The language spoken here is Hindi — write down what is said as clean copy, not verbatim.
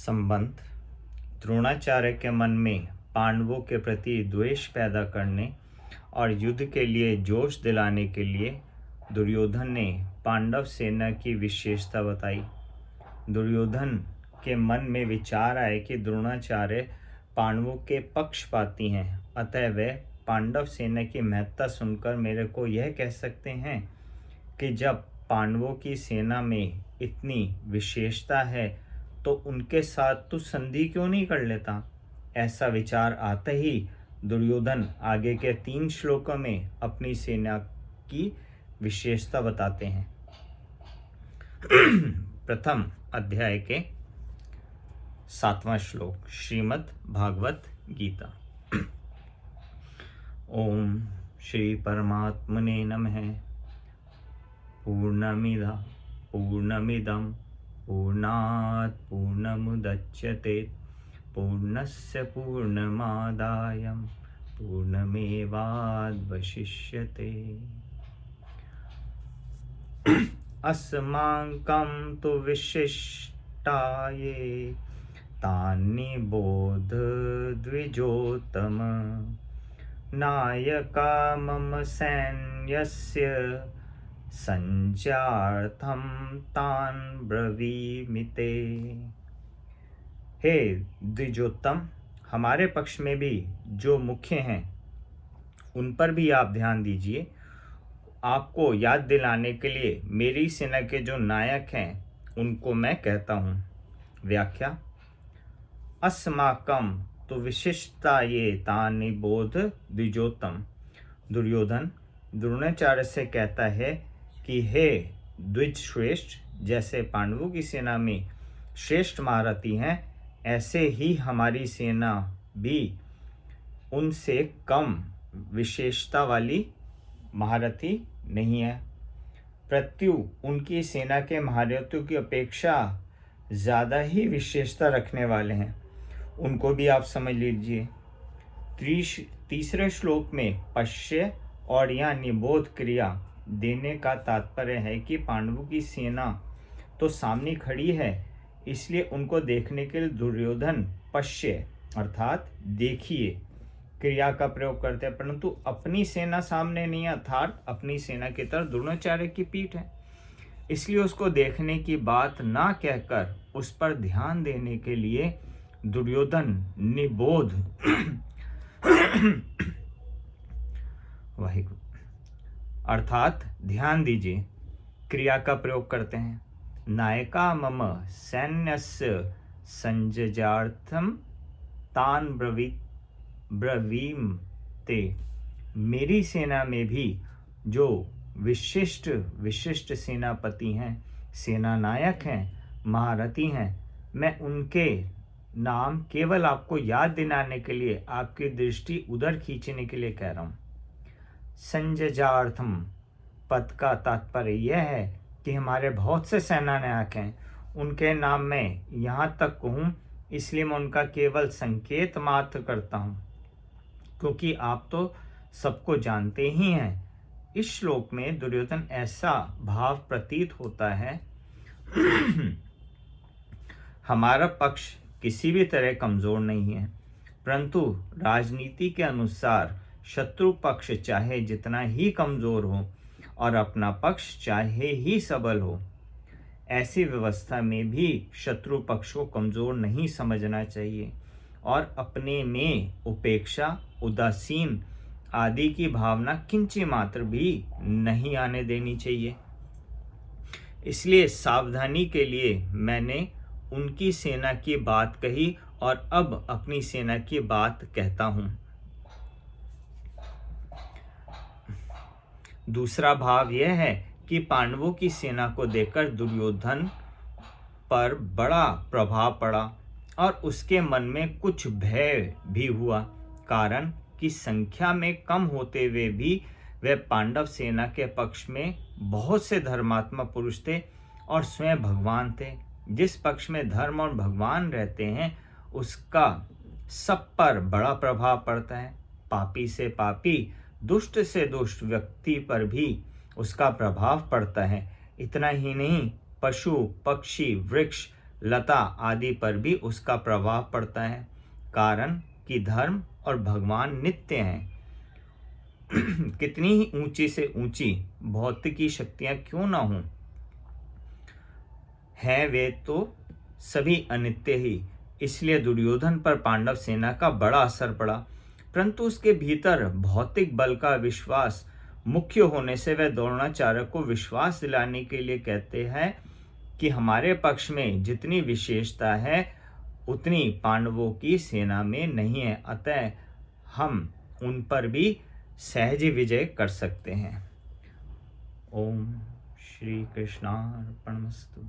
संबंध द्रोणाचार्य के मन में पांडवों के प्रति द्वेष पैदा करने और युद्ध के लिए जोश दिलाने के लिए दुर्योधन ने पांडव सेना की विशेषता बताई। दुर्योधन के मन में विचार आए कि द्रोणाचार्य पांडवों के पक्षपाती हैं, अतः वे पांडव सेना की महत्ता सुनकर मेरे को यह कह सकते हैं कि जब पांडवों की सेना में इतनी विशेषता है तो उनके साथ तू संधि क्यों नहीं कर लेता। ऐसा विचार आते ही दुर्योधन आगे के 3 श्लोकों में अपनी सेना की विशेषता बताते हैं। प्रथम अध्याय के 7वां श्लोक, श्रीमद् भागवत गीता। ओम श्री परमात्मने नमः। पूर्णमिदं पूर्णात् पूर्णमुदच्यते पूर्णस्य पूर्णमादाय पूर्णमेवावशिष्यते। अस्माकं तु विशिष्टाये तानि बोध द्विजोत्तम नायका मम सैन्यस्य संचार्थम तान ब्रवीमिते। हे द्विजोत्तम, हमारे पक्ष में भी जो मुख्य हैं उन पर भी आप ध्यान दीजिए। आपको याद दिलाने के लिए मेरी सेना के जो नायक हैं उनको मैं कहता हूँ। व्याख्या। अस्माकम तो विशिष्टता ये तानि बोध द्विजोत्तम। दुर्योधन द्रोणाचार्य से कहता है कि हे द्विज श्रेष्ठ, जैसे पांडवों की सेना में श्रेष्ठ महारथी हैं, ऐसे ही हमारी सेना भी उनसे कम विशेषता वाली महारथी नहीं है। प्रत्यु उनकी सेना के महारथियों की अपेक्षा ज़्यादा ही विशेषता रखने वाले हैं। उनको भी आप समझ लीजिए। तीसरे श्लोक में पश्य और या निबोध क्रिया देने का तात्पर्य है कि पांडवों की सेना तो सामने खड़ी है, इसलिए उनको देखने के लिए दुर्योधन पश्य अर्थात देखिए क्रिया का प्रयोग करते हैं, परंतु अपनी सेना सामने नहीं, अर्थात अपनी सेना की तरफ द्रोणाचार्य की पीठ है, इसलिए उसको देखने की बात ना कहकर उस पर ध्यान देने के लिए दुर्योधन निबोध वाहिगुरु अर्थात ध्यान दीजिए क्रिया का प्रयोग करते हैं। नायका मम सैन्यस्य संजयार्थम तान ब्रवीमते। मेरी सेना में भी जो विशिष्ट सेनापति हैं, सेना नायक हैं, महारथी हैं, मैं उनके नाम केवल आपको याद दिलाने के लिए, आपकी दृष्टि उधर खींचने के लिए कह रहा हूँ। संजयार्थम पद का तात्पर्य यह है कि हमारे बहुत से सेना नायक हैं, उनके नाम मैं यहाँ तक कहूँ इसलिए मैं उनका केवल संकेत मात्र करता हूँ, क्योंकि आप तो सबको जानते ही हैं। इस श्लोक में दुर्योधन ऐसा भाव प्रतीत होता है हमारा पक्ष किसी भी तरह कमजोर नहीं है, परंतु राजनीति के अनुसार शत्रु पक्ष चाहे जितना ही कमजोर हो और अपना पक्ष चाहे ही सबल हो, ऐसी व्यवस्था में भी शत्रु पक्ष को कमजोर नहीं समझना चाहिए और अपने में उपेक्षा, उदासीन आदि की भावना किंची मात्र भी नहीं आने देनी चाहिए। इसलिए सावधानी के लिए मैंने उनकी सेना की बात कही और अब अपनी सेना की बात कहता हूं। दूसरा भाव यह है कि पांडवों की सेना को देखकर दुर्योधन पर बड़ा प्रभाव पड़ा और उसके मन में कुछ भय भी हुआ, कारण कि संख्या में कम होते हुए भी वे पांडव सेना के पक्ष में बहुत से धर्मात्मा पुरुष थे और स्वयं भगवान थे। जिस पक्ष में धर्म और भगवान रहते हैं उसका सब पर बड़ा प्रभाव पड़ता है। पापी से पापी, दुष्ट से दुष्ट व्यक्ति पर भी उसका प्रभाव पड़ता है। इतना ही नहीं, पशु, पक्षी, वृक्ष, लता आदि पर भी उसका प्रभाव पड़ता है, कारण कि धर्म और भगवान नित्य हैं। कितनी ही ऊंची से ऊंची भौतिकी शक्तियां क्यों ना हों, हैं वे तो सभी अनित्य ही। इसलिए दुर्योधन पर पांडव सेना का बड़ा असर पड़ा, परंतु उसके भीतर भौतिक बल का विश्वास मुख्य होने से वह द्रोणाचार्य को विश्वास दिलाने के लिए कहते हैं कि हमारे पक्ष में जितनी विशेषता है उतनी पांडवों की सेना में नहीं है, अतः हम उन पर भी सहज विजय कर सकते हैं। ओम श्री कृष्णार्पणमस्तु।